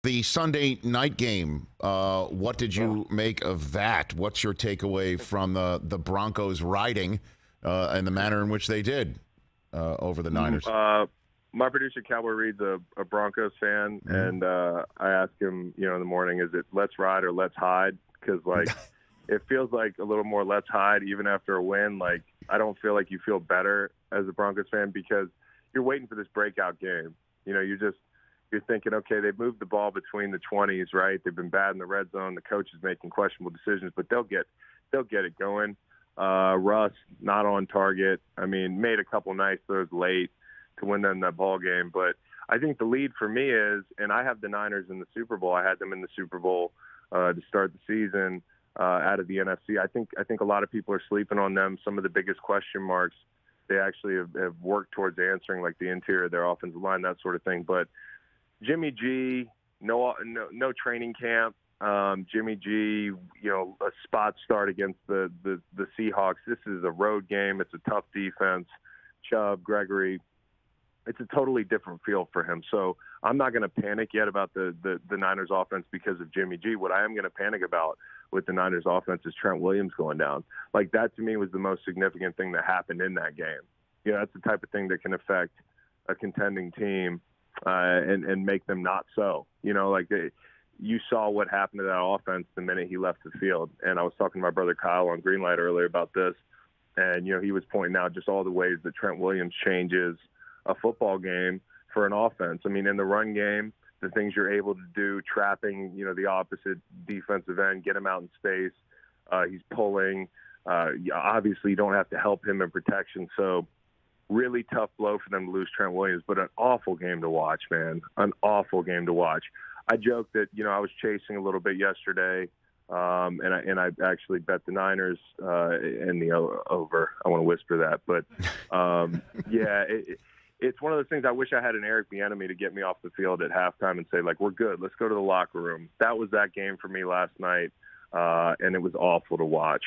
The Sunday night game, what did you make of that? What's your takeaway from the Broncos riding and the manner in which they did over the Niners? My producer, Cowboy Reed's a Broncos fan, and I asked him, in the morning, is it let's ride or let's hide? Because, it feels like a little more let's hide even after a win. I don't feel like you feel better as a Broncos fan because you're waiting for this breakout game. You're thinking, okay, they've moved the ball between the 20s, right? They've been bad in the red zone. The coach is making questionable decisions, but they'll get it going. Russ, not on target. Made a couple nice throws late to win them that ball game. But I think the lead for me is, and I have the Niners in the Super Bowl. I had them in the Super Bowl to start the season out of the NFC. I think a lot of people are sleeping on them. Some of the biggest question marks they actually have worked towards answering, like the interior of their offensive line, that sort of thing. But Jimmy G, no training camp. Jimmy G, a spot start against the Seahawks. This is a road game. It's a tough defense. Chubb, Gregory, it's a totally different feel for him. So I'm not going to panic yet about the Niners offense because of Jimmy G. What I am going to panic about with the Niners offense is Trent Williams going down. That to me was the most significant thing that happened in that game. That's the type of thing that can affect a contending team and make them not so. You saw what happened to that offense the minute he left the field. And I was talking to my brother Kyle on Greenlight earlier about this, and he was pointing out just all the ways that Trent Williams changes a football game for an offense. In the run game, the things you're able to do, trapping, the opposite defensive end, get him out in space. He's pulling. Obviously, you don't have to help him in protection. So really tough blow for them to lose Trent Williams, but an awful game to watch, man. An awful game to watch. I joked that, I was chasing a little bit yesterday, and I actually bet the Niners in the over. I want to whisper that. But, it's one of those things I wish I had an Eric Bieniemy to get me off the field at halftime and say, we're good. Let's go to the locker room. That was that game for me last night, and it was awful to watch.